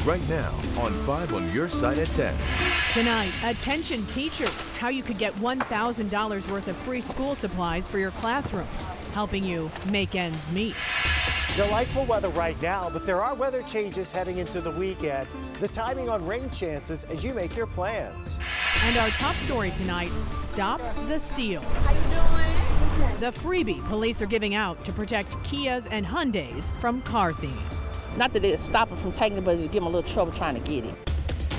right now on 5 on your side at 10. Tonight, attention teachers, how you could get $1,000 worth of free school supplies for your classroom, helping you make ends meet. Delightful weather right now, but there are weather changes heading into the weekend. The timing on rain chances as you make your plans. And our top story tonight, stop the steal. How you doing? The freebie police are giving out to protect Kias and Hyundais from car thieves. Not that it's stopping from taking it, but it give them a little trouble trying to get it.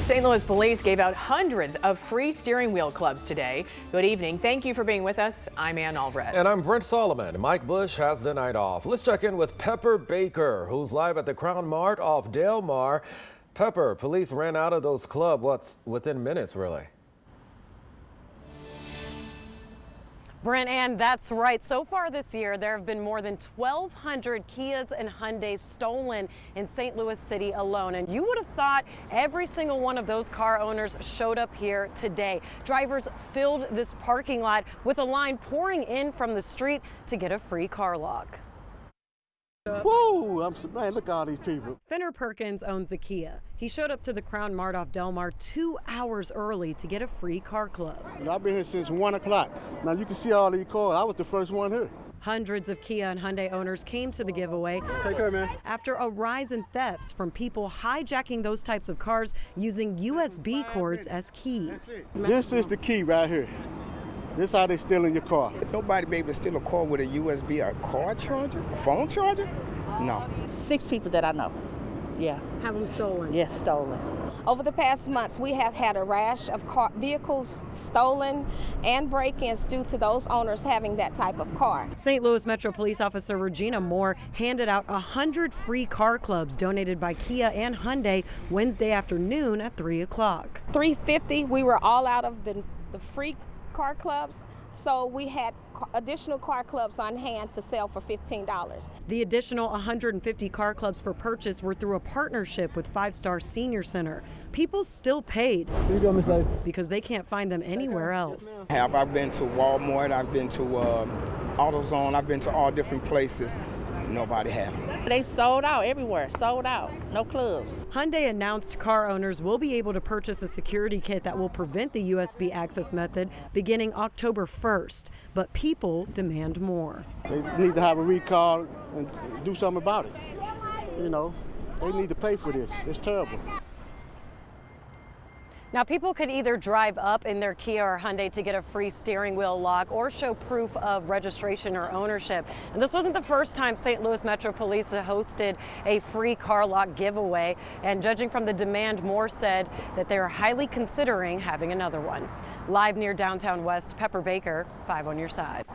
St. Louis police gave out hundreds of free steering wheel clubs today. Good evening. Thank you for being with us. I'm Ann Allred. And I'm Brent Solomon. Mike Bush has the night off. Let's check in with Pepper Baker, who's live at the Crown Mart off Del Mar. Pepper, police ran out of those clubs, within minutes, really? Brent, and that's right. So far this year, there have been more than 1,200 Kias and Hyundais stolen in St. Louis City alone. And you would have thought every single one of those car owners showed up here today. Drivers filled this parking lot with a line pouring in from the street to get a free car lock. Woo! Man, look at all these people. Fenner Perkins owns a Kia. He showed up to the Crown Mart off Del Mar 2 hours early to get a free car club. I've been here since 1 o'clock. Now you can see all these cars. I was the first one here. Hundreds of Kia and Hyundai owners came to the giveaway. Take care, man. After a rise in thefts from people hijacking those types of cars using USB cords as keys. This is the key right here. This is how they stealing your car. Nobody be able to steal a car with a USB, a car charger, a phone charger? No. 6 people that I know. Yeah. Have them stolen? Yes, stolen. Over the past months, we have had a rash of vehicles stolen and break-ins due to those owners having that type of car. St. Louis Metro Police Officer Regina Moore handed out 100 free car clubs donated by Kia and Hyundai Wednesday afternoon at 3 o'clock. 350, we were all out of the free car clubs, so we had additional car clubs on hand to sell for $15. The additional 150 car clubs for purchase were through a partnership with 5 Star Senior Center. People still paid because they can't find them anywhere else. I've been to Walmart, I've been to AutoZone, I've been to all different places. Nobody had them. They sold out everywhere, sold out, no clubs. Hyundai announced car owners will be able to purchase a security kit that will prevent the USB access method beginning October 1st, but people demand more. They need to have a recall and do something about it. You know, they need to pay for this. It's terrible. Now, people could either drive up in their Kia or Hyundai to get a free steering wheel lock or show proof of registration or ownership. And this wasn't the first time St. Louis Metro Police hosted a free car lock giveaway. And judging from the demand, Moore said that they are highly considering having another one. Live near downtown West, Pepper Baker, 5 on your side.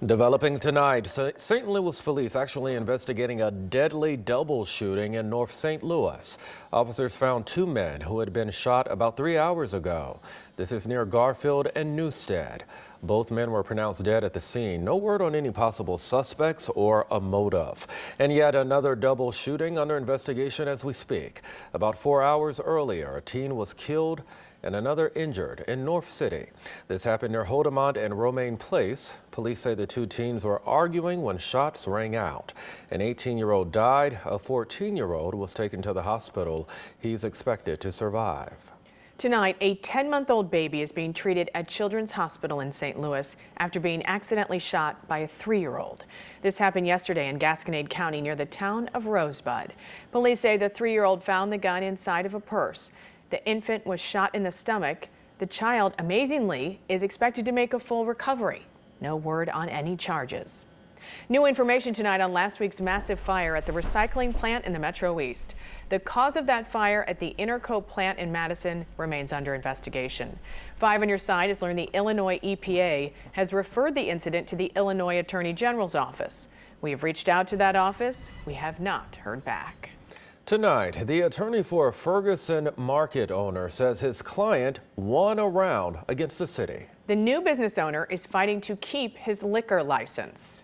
Developing tonight, St. Louis police actually investigating a deadly double shooting in North St. Louis. Officers found 2 men who had been shot about 3 hours ago. This is near Garfield and Newstead. Both men were pronounced dead at the scene. No word on any possible suspects or a motive. And yet another double shooting under investigation as we speak. About 4 hours earlier, a teen was killed and another injured in North City. This happened near Hodemont and Romaine Place. Police say the 2 teens were arguing when shots rang out. An 18-year-old died. A 14-year-old was taken to the hospital. He's expected to survive. Tonight, a 10-month-old baby is being treated at Children's Hospital in St. Louis after being accidentally shot by a 3-year-old. This happened yesterday in Gasconade County near the town of Rosebud. Police say the 3-year-old found the gun inside of a purse. The infant was shot in the stomach. The child, amazingly, is expected to make a full recovery. No word on any charges. New information tonight on last week's massive fire at the recycling plant in the Metro East. The cause of that fire at the Interco plant in Madison remains under investigation. 5 on your side has learned the Illinois EPA has referred the incident to the Illinois Attorney General's office. We have reached out to that office. We have not heard back. Tonight, the attorney for a Ferguson market owner says his client won a round against the city. The new business owner is fighting to keep his liquor license.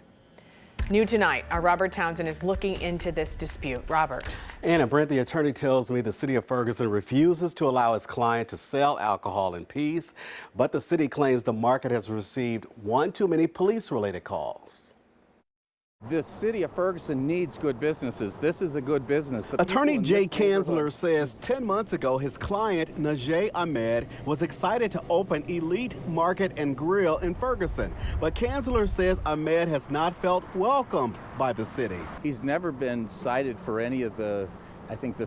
New tonight, our Robert Townsend is looking into this dispute. Robert. Anna Brent, the attorney tells me the city of Ferguson refuses to allow its client to sell alcohol in peace, but the city claims the market has received one too many police-related calls. The city of Ferguson needs good businesses. This is a good business. Attorney Jay Kanzler says 10 months ago his client Najee Ahmed was excited to open Elite Market and Grill in Ferguson. But Kanzler says Ahmed has not felt welcomed by the city. He's never been cited for any of the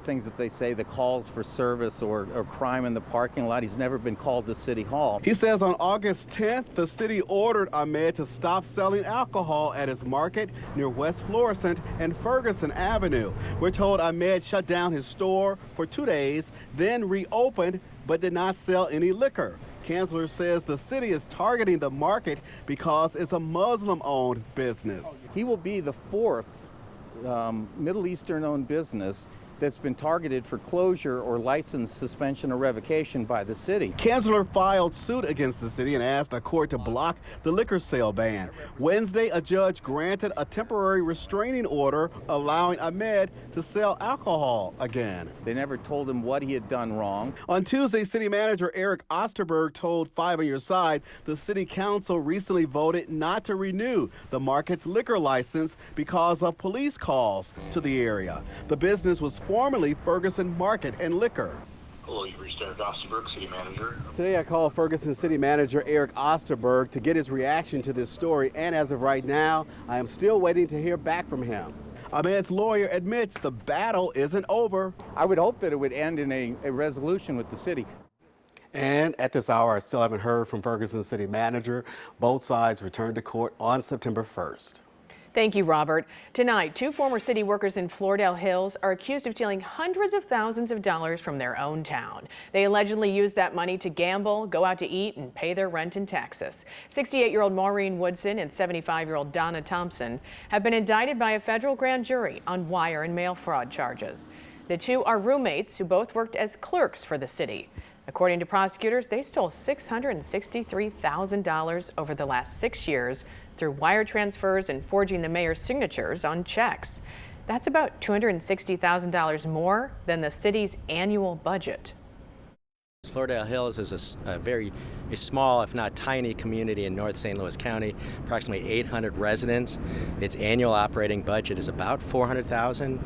things that they say, the calls for service or crime in the parking lot. He's never been called to City Hall. He says on August 10th, the city ordered Ahmed to stop selling alcohol at his market near West Florissant and Ferguson Avenue. We're told Ahmed shut down his store for 2 days, then reopened, but did not sell any liquor. Kanzler says the city is targeting the market because it's a Muslim-owned business. He will be the fourth Middle Eastern-owned business that's been targeted for closure or license suspension or revocation by the city. Kanzler filed suit against the city and asked a court to block the liquor sale ban. Wednesday, a judge granted a temporary restraining order allowing Ahmed to sell alcohol again. They never told him what he had done wrong. On Tuesday, city manager Eric Osterberg told 5 on Your Side the city council recently voted not to renew the market's liquor license because of police calls to the area. The business was formerly Ferguson Market and Liquor. Hello, you've reached Eric Osterberg, City Manager. Today I called Ferguson City Manager Eric Osterberg to get his reaction to this story, and as of right now, I am still waiting to hear back from him. Ahmed's lawyer admits the battle isn't over. I would hope that it would end in a resolution with the city. And at this hour, I still haven't heard from Ferguson City Manager. Both sides return to court on September 1st. Thank you, Robert. Tonight, 2 former city workers in Floridale Hills are accused of stealing hundreds of thousands of dollars from their own town. They allegedly used that money to gamble, go out to eat, and pay their rent and taxes. 68-year-old Maureen Woodson and 75-year-old Donna Thompson have been indicted by a federal grand jury on wire and mail fraud charges. The two are roommates who both worked as clerks for the city. According to prosecutors, they stole $663,000 over the last 6 years through wire transfers and forging the mayor's signatures on checks. That's about $260,000 more than the city's annual budget. Floridale Hills is a very small, if not tiny, community in North St. Louis County, approximately 800 residents. Its annual operating budget is about $400,000.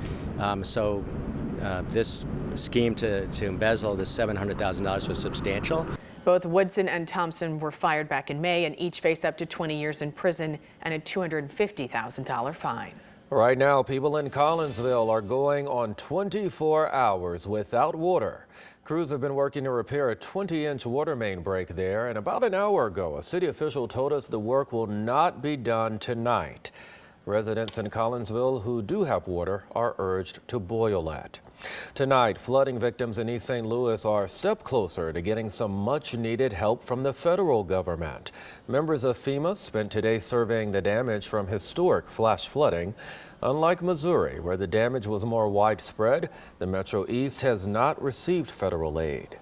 This scheme to embezzle this $700,000 was substantial. Both Woodson and Thompson were fired back in May and each face up to 20 years in prison and a $250,000 fine. Right now, people in Collinsville are going on 24 hours without water. Crews have been working to repair a 20-inch water main break there, and about an hour ago, a city official told us the work will not be done tonight. Residents in Collinsville who do have water are urged to boil it. Tonight, flooding victims in East St. Louis are a step closer to getting some much-needed help from the federal government. Members of FEMA spent today surveying the damage from historic flash flooding. Unlike Missouri, where the damage was more widespread, the Metro East has not received federal aid.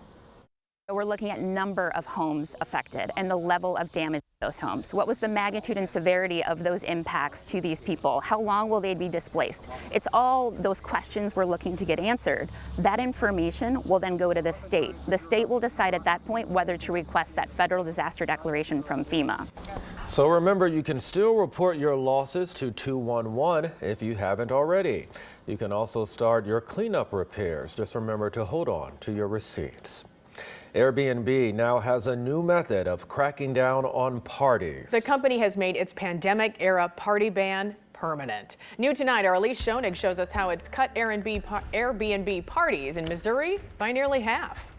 We're looking at number of homes affected and the level of damage to those homes. What was the magnitude and severity of those impacts to these people? How long will they be displaced? It's all those questions we're looking to get answered. That information will then go to the state. The state will decide at that point whether to request that federal disaster declaration from FEMA. So remember, you can still report your losses to 211 if you haven't already. You can also start your cleanup repairs. Just remember to hold on to your receipts. Airbnb now has a new method of cracking down on parties. The company has made its pandemic-era party ban permanent. New tonight, our Elise Schoenig shows us how it's cut Airbnb parties in Missouri by nearly half.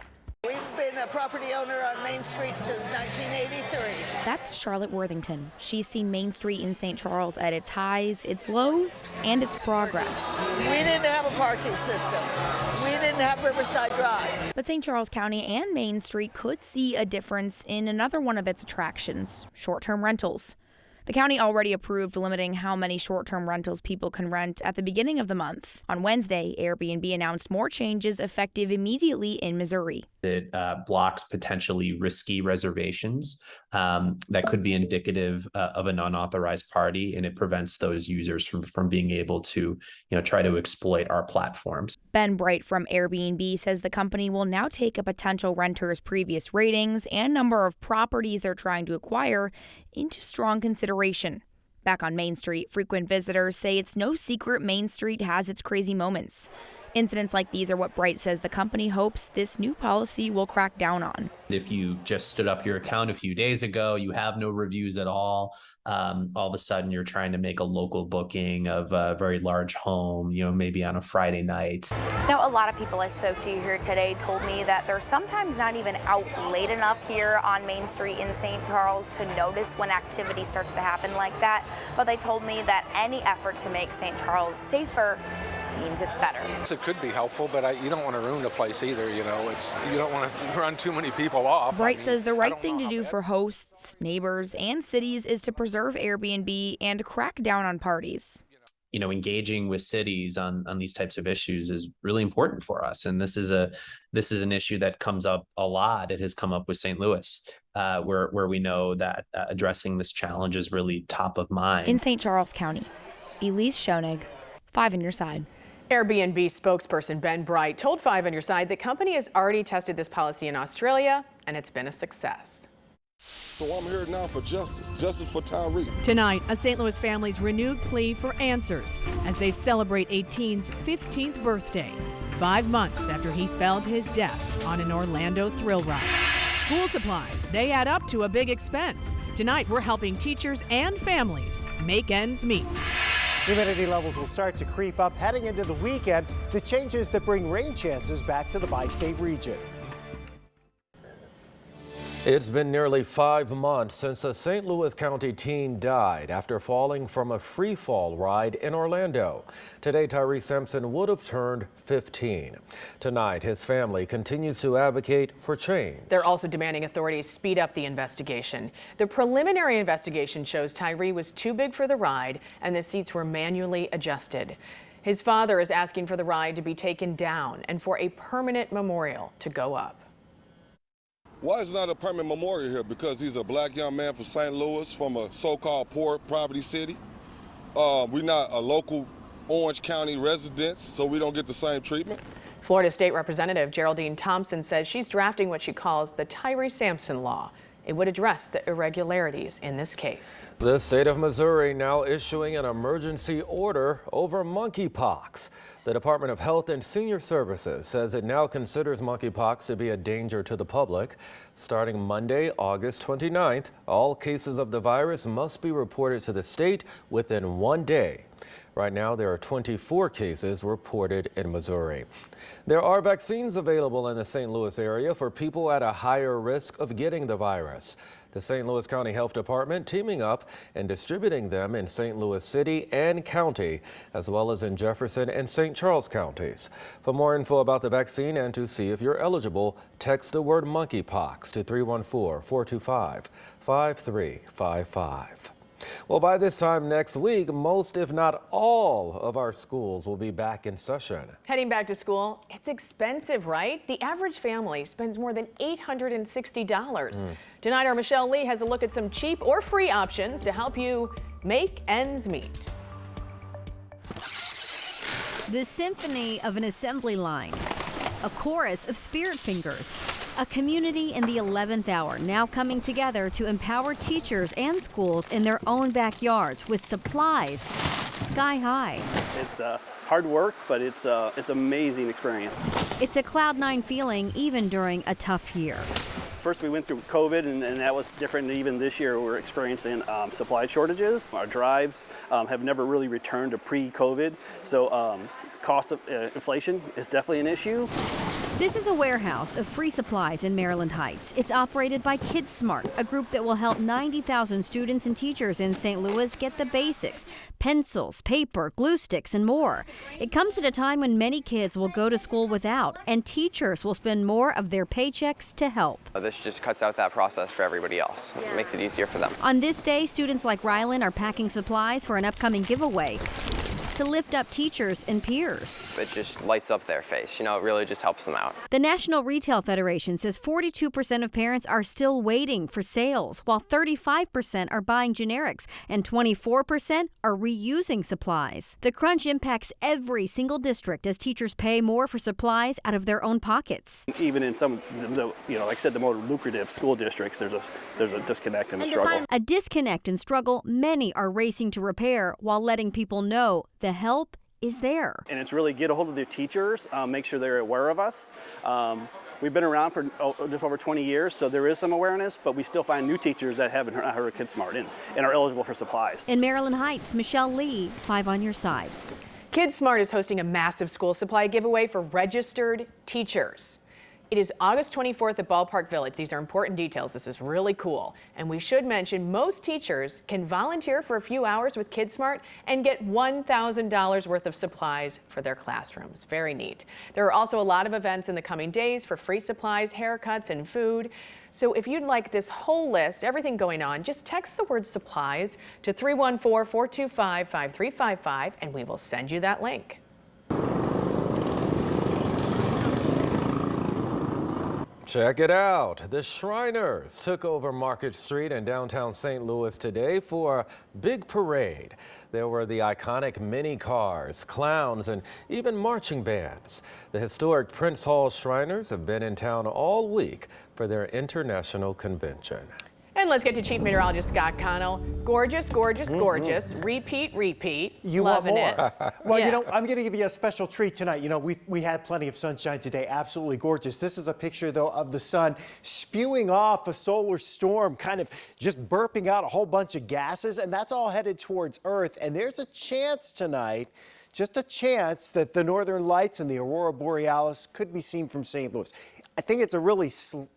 We've been a property owner on Main Street since 1983. That's Charlotte Worthington. She's seen Main Street in St. Charles at its highs, its lows, and its progress. We didn't have a parking system. We didn't have Riverside Drive. But St. Charles County and Main Street could see a difference in another one of its attractions, short-term rentals. The county already approved limiting how many short-term rentals people can rent at the beginning of the month. On Wednesday, Airbnb announced more changes effective immediately in Missouri. It blocks potentially risky reservations that could be indicative of an unauthorized party, and it prevents those users from being able to, try to exploit our platforms. Ben Bright from Airbnb says the company will now take a potential renter's previous ratings and number of properties they're trying to acquire into strong consideration. Back on Main Street, frequent visitors say it's no secret Main Street has its crazy moments. Incidents like these are what Bright says the company hopes this new policy will crack down on. If you just stood up your account a few days ago, you have no reviews at all of a sudden you're trying to make a local booking of a very large home, maybe on a Friday night. Now, a lot of people I spoke to here today told me that they're sometimes not even out late enough here on Main Street in St. Charles to notice when activity starts to happen like that. But they told me that any effort to make St. Charles safer means it's better. It could be helpful, but you don't want to ruin the place either. You don't want to run too many people off. Bright says the right thing to do for hosts, neighbors, and cities is to preserve Airbnb and crack down on parties. Engaging with cities on these types of issues is really important for us, and this is an issue that comes up a lot. It has come up with St. Louis, where we know that addressing this challenge is really top of mind. In St. Charles County, Elise Schoenig, 5 on Your Side. Airbnb spokesperson Ben Bright told 5 on Your Side the company has already tested this policy in Australia, and it's been a success. So I'm here now for justice for Tyree. Tonight, a St. Louis family's renewed plea for answers as they celebrate a teen's 15th birthday, 5 months after he fell to his death on an Orlando thrill ride. School supplies, they add up to a big expense. Tonight, we're helping teachers and families make ends meet. Humidity levels will start to creep up heading into the weekend, the changes that bring rain chances back to the bi-state region. It's been nearly 5 months since a St. Louis County teen died after falling from a free fall ride in Orlando. Today, Tyree Sampson would have turned 15. Tonight, his family continues to advocate for change. They're also demanding authorities speed up the investigation. The preliminary investigation shows Tyree was too big for the ride and the seats were manually adjusted. His father is asking for the ride to be taken down and for a permanent memorial to go up. Why is not a permanent memorial here? Because he's a black young man from St. Louis, from a so-called poor poverty city. We're not a local Orange County resident, so we don't get the same treatment. Florida State Representative Geraldine Thompson says she's drafting what she calls the Tyree Sampson Law. It would address the irregularities in this case. The state of Missouri now issuing an emergency order over monkeypox. The Department of Health and Senior Services says it now considers monkeypox to be a danger to the public. Starting Monday, August 29th, all cases of the virus must be reported to the state within 1 day. Right now, there are 24 cases reported in Missouri. There are vaccines available in the St. Louis area for people at a higher risk of getting the virus. The St. Louis County Health Department teaming up and distributing them in St. Louis City and County, as well as in Jefferson and St. Charles counties. For more info about the vaccine and to see if you're eligible, text the word monkeypox to 314-425-5355. Well, by this time next week, most if not all of our schools will be back in session. Heading back to school, it's expensive, right? The average family spends more than $860. Tonight, our Michelle Lee has a look at some cheap or free options to help you make ends meet. The symphony of an assembly line, a chorus of spirit fingers, a community in the 11th hour now coming together to empower teachers and schools in their own backyards with supplies sky high. It's hard work, but it's amazing experience. It's a cloud-9 feeling even during a tough year. First we went through COVID and that was different. Even this year we're experiencing supply shortages. Our drives have never really returned to pre-COVID, so cost of inflation is definitely an issue. This is a warehouse of free supplies in Maryland Heights. It's operated by Kids Smart, a group that will help 90,000 students and teachers in St. Louis get the basics: pencils, paper, glue sticks, and more. It comes at a time when many kids will go to school without, and teachers will spend more of their paychecks to help. This just cuts out that process for everybody else. It makes it easier for them. On this day, students like Rylan are packing supplies for an upcoming giveaway. to lift up teachers and peers. It just lights up their face. You know, it really just helps them out. The National Retail Federation says 42% of parents are still waiting for sales, while 35% are buying generics and 24% are reusing supplies. The crunch impacts every single district as teachers pay more for supplies out of their own pockets. Even in some, like I said, the more lucrative school districts, there's a disconnect and a struggle. A disconnect and struggle many are racing to repair while letting people know the help is there. And it's really get a hold of their teachers, make sure they're aware of us. We've been around for just over 20 years, so there is some awareness, but we still find new teachers that haven't heard of KidSmart and are eligible for supplies. In Maryland Heights, Michelle Lee, 5 on your side. KidSmart is hosting a massive school supply giveaway for registered teachers. It is August 24th at Ballpark Village. These are important details. This is really cool. And we should mention most teachers can volunteer for a few hours with KidSmart and get $1,000 worth of supplies for their classrooms. Very neat. There are also a lot of events in the coming days for free supplies, haircuts, and food. So if you'd like this whole list, everything going on, just text the word supplies to 314-425-5355 and we will send you that link. Check it out. The Shriners took over Market Street in downtown St. Louis today for a big parade. There were the iconic mini cars, clowns, and even marching bands. The historic Prince Hall Shriners have been in town all week for their international convention. And let's get to Chief Meteorologist Scott Connell. Gorgeous, gorgeous, gorgeous. Repeat, repeat. You Loving want more. it. Well, Yeah. I'm going to give you a special treat tonight. We had plenty of sunshine today. Absolutely gorgeous. This is a picture, though, of the sun spewing off a solar storm, kind of just burping out a whole bunch of gases, and that's all headed towards Earth. And there's a chance tonight, just a chance, that the northern lights and the aurora borealis could be seen from St. Louis. I think it's a really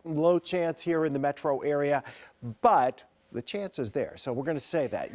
low chance here in the metro area, but the chance is there. So we're going to say that,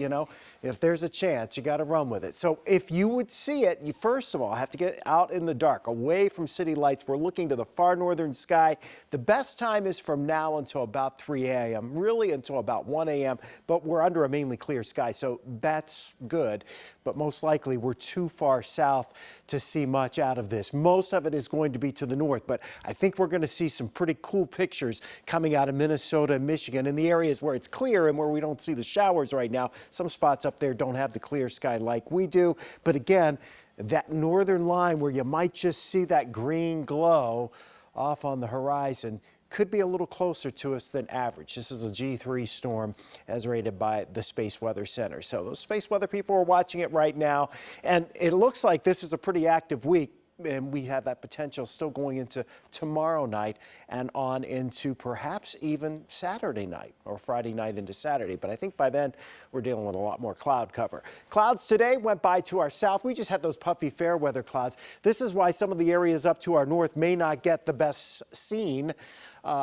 if there's a chance, you got to run with it. So if you would see it, you first of all have to get out in the dark, away from city lights. We're looking to the far northern sky. The best time is from now until about 3 a.m., really until about 1 a.m., but we're under a mainly clear sky, so that's good. But most likely we're too far south to see much out of this. Most of it is going to be to the north, but I think we're going to see some pretty cool pictures coming out of Minnesota and Michigan in the areas where it's clear and where we don't see the showers right now. Some spots up there don't have the clear sky like we do. But again, that northern line where you might just see that green glow off on the horizon could be a little closer to us than average. This is a G3 storm as rated by the Space Weather Center. So those space weather people are watching it right now. And it looks like this is a pretty active week. And we have that potential still going into tomorrow night and on into perhaps even Saturday night or Friday night into Saturday. But I think by then we're dealing with a lot more cloud cover. Clouds today went by to our south. We just had those puffy fair weather clouds. This is why some of the areas up to our north may not get the best scene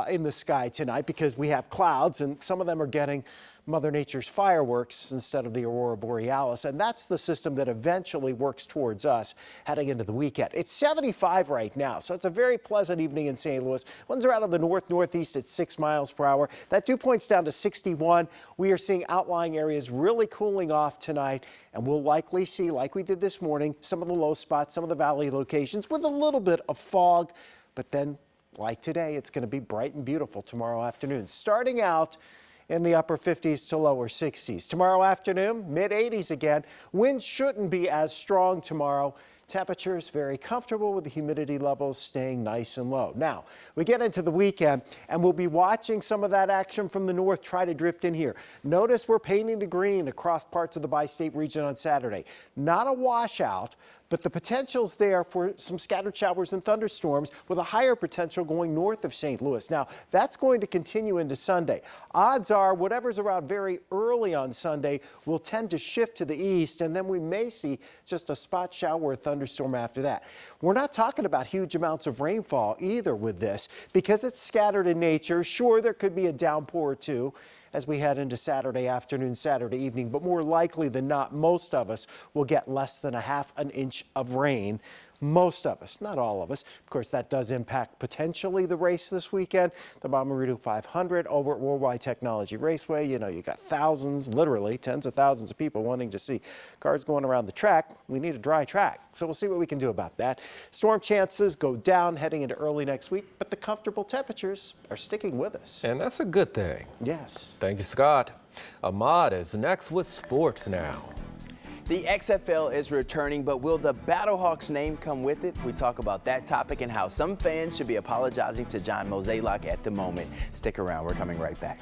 in the sky tonight, because we have clouds and some of them are getting Mother Nature's fireworks instead of the aurora borealis, and that's the system that eventually works towards us heading into the weekend. It's 75 right now, so it's a very pleasant evening in St. Louis. Winds are out of the north-northeast at 6 miles per hour. That dew point's down to 61. We are seeing outlying areas really cooling off tonight, and we'll likely see, like we did this morning, some of the low spots, some of the valley locations with a little bit of fog, but then, like today, it's going to be bright and beautiful tomorrow afternoon. Starting out in the upper 50s to lower 60s. Tomorrow afternoon, mid-80s again. Winds shouldn't be as strong tomorrow. Temperatures very comfortable with the humidity levels staying nice and low. Now, we get into the weekend and we'll be watching some of that action from the north try to drift in here. Notice we're painting the green across parts of the bi-state region on Saturday. Not a washout, but the potential's there for some scattered showers and thunderstorms with a higher potential going north of St. Louis. Now, that's going to continue into Sunday. Odds are whatever's around very early on Sunday will tend to shift to the east, and then we may see just a spot shower or thunderstorm after that. We're not talking about huge amounts of rainfall either with this because it's scattered in nature. Sure, there could be a downpour or two as we head into Saturday afternoon, Saturday evening, but more likely than not, most of us will get less than a half an inch of rain most of us, not all of us. Of course, that does impact potentially the race this weekend. The Bommarito 500 over at Worldwide Technology Raceway. You know, you got thousands, literally tens of thousands of people wanting to see cars going around the track. We need a dry track, so we'll see what we can do about that. Storm chances go down heading into early next week, but the comfortable temperatures are sticking with us. And that's a good thing. Yes. Thank you, Scott. Ahmad is next with sports now. The XFL is returning, but will the Battlehawks name come with it? We talk about that topic and how some fans should be apologizing to John Mozeliak at the moment. Stick around, we're coming right back.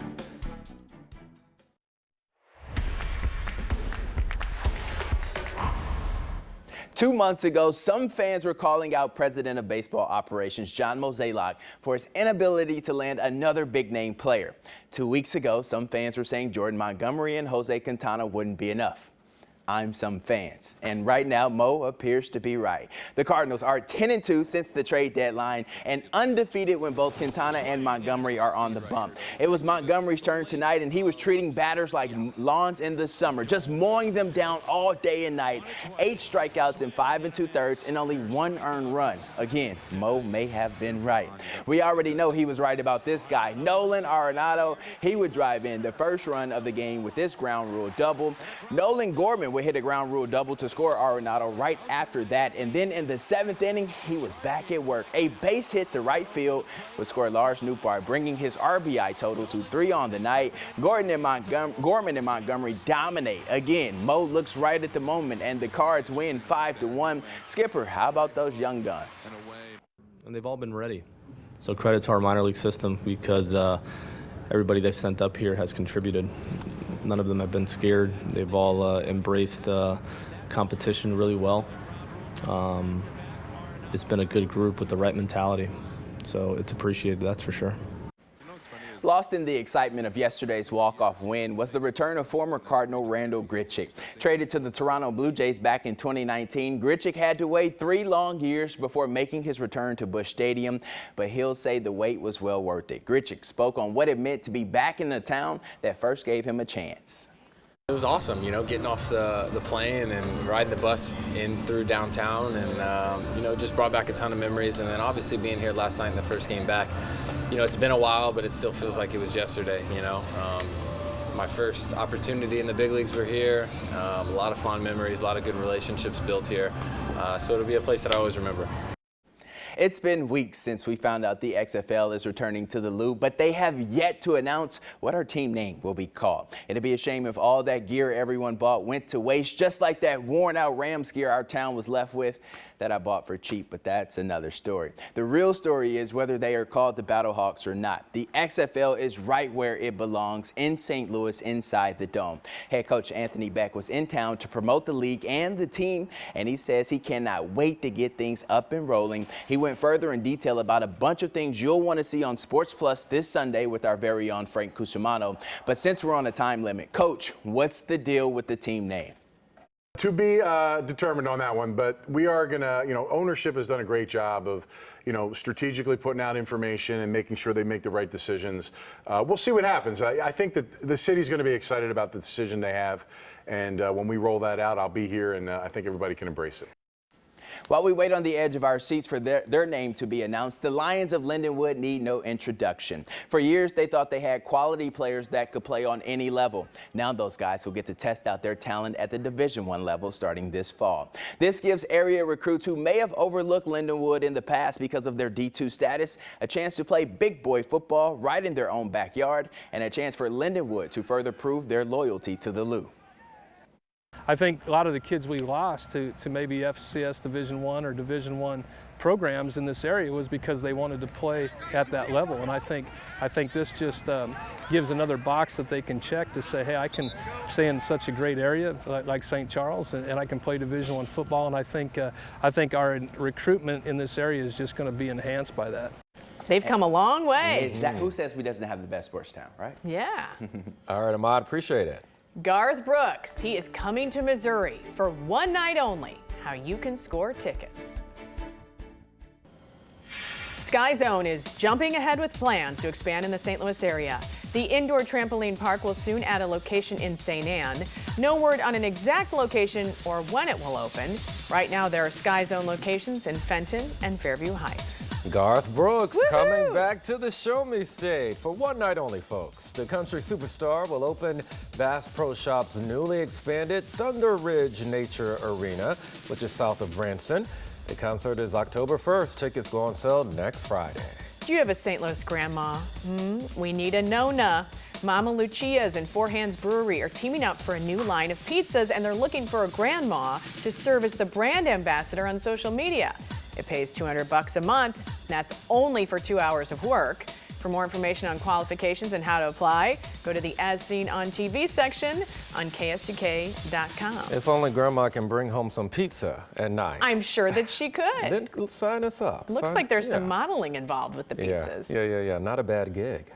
Two months ago, some fans were calling out President of Baseball Operations John Mozeliak for his inability to land another big-name player. 2 weeks ago, some fans were saying Jordan Montgomery and Jose Quintana wouldn't be enough. I'm some fans. And right now, Mo appears to be right. The Cardinals are 10-2 since the trade deadline and undefeated when both Quintana and Montgomery are on the bump. It was Montgomery's turn tonight, and he was treating batters like lawns in the summer, just mowing them down all day and night. 8 strikeouts in 5 2/3 and only 1 earned run. Again, Mo may have been right. We already know he was right about this guy. Nolan Arenado, he would drive in the first run of the game with this ground rule double. Nolan Gorman would hit a ground rule double to score Arenado right after that. And then in the 7th inning, he was back at work. A base hit to right field would score Lars Nootbaar, bringing his RBI total to 3 on the night. Gorman and Montgomery dominate. Again, Mo looks right at the moment, and the Cards win 5-1. Skipper, how about those young guns? And they've all been ready. So credit to our minor league system because everybody they sent up here has contributed. None of them have been scared. They've all embraced competition really well. It's been a good group with the right mentality. So it's appreciated, that's for sure. Lost in the excitement of yesterday's walk-off win was the return of former Cardinal Randall Grichik. Traded to the Toronto Blue Jays back in 2019, Grichik had to wait 3 long years before making his return to Busch Stadium, but he'll say the wait was well worth it. Grichik spoke on what it meant to be back in the town that first gave him a chance. It was awesome, you know, getting off the plane and riding the bus in through downtown and, you know, just brought back a ton of memories. And then obviously being here last night in the first game back, you know, it's been a while, but it still feels like it was yesterday, you know. My first opportunity in the big leagues were here. A lot of fond memories, a lot of good relationships built here. So it'll be a place that I always remember. It's been weeks since we found out the XFL is returning to the Lou, but they have yet to announce what our team name will be called. It'd be a shame if all that gear everyone bought went to waste, just like that worn out Rams gear our town was left with that I bought for cheap, but that's another story. The real story is whether they are called the Battlehawks or not. The XFL is right where it belongs, in St. Louis, inside the Dome. Head coach Anthony Beck was in town to promote the league and the team, and he says he cannot wait to get things up and rolling. He went further in detail about a bunch of things you'll want to see on Sports Plus this Sunday with our very own Frank Cusumano. But since we're on a time limit, Coach, what's the deal with the team name? To be determined on that one, but we are going to, you know, ownership has done a great job of, you know, strategically putting out information and making sure they make the right decisions. We'll see what happens. I think that the city's going to be excited about the decision they have, and when we roll that out, I'll be here, and I think everybody can embrace it. While we wait on the edge of our seats for their name to be announced, the Lions of Lindenwood need no introduction. For years, they thought they had quality players that could play on any level. Now those guys will get to test out their talent at the Division I level starting this fall. This gives area recruits who may have overlooked Lindenwood in the past because of their D2 status a chance to play big boy football right in their own backyard, and a chance for Lindenwood to further prove their loyalty to the Lou. I think a lot of the kids we lost to maybe FCS Division I or Division I programs in this area was because they wanted to play at that level. And I think this just gives another box that they can check to say, hey, I can stay in such a great area like St. Charles, and I can play Division I football. And I think our recruitment in this area is just going to be enhanced by that. They've come a long way. Exactly. Who says we doesn't have the best sports town, right? Yeah. All right, Ahmad, appreciate it. Garth Brooks, he is coming to Missouri for one night only. How you can score tickets. Sky Zone is jumping ahead with plans to expand in the St. Louis area. The indoor trampoline park will soon add a location in St. Anne. No word on an exact location or when it will open. Right now, there are Sky Zone locations in Fenton and Fairview Heights. Garth Brooks coming back to the Show Me State for one night only, folks. The country superstar will open Bass Pro Shop's newly expanded Thunder Ridge Nature Arena, which is south of Branson. The concert is October 1st. Tickets go on sale next Friday. Do you have a St. Louis grandma? We need a Nona. Mama Lucia's and Four Hands Brewery are teaming up for a new line of pizzas, and they're looking for a grandma to serve as the brand ambassador on social media. It pays $200 a month, and that's only for 2 hours of work. For more information on qualifications and how to apply, go to the As Seen on TV section on KSTK.com. If only Grandma can bring home some pizza at night. I'm sure that she could. Then sign us up. Looks like there's some modeling involved with the pizzas. Yeah. Not a bad gig.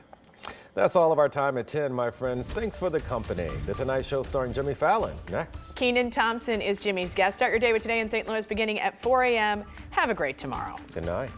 That's all of our time at 10, my friends. Thanks for the company. The Tonight Show starring Jimmy Fallon. Next. Keenan Thompson is Jimmy's guest. Start your day with Today in St. Louis beginning at 4 a.m. Have a great tomorrow. Good night.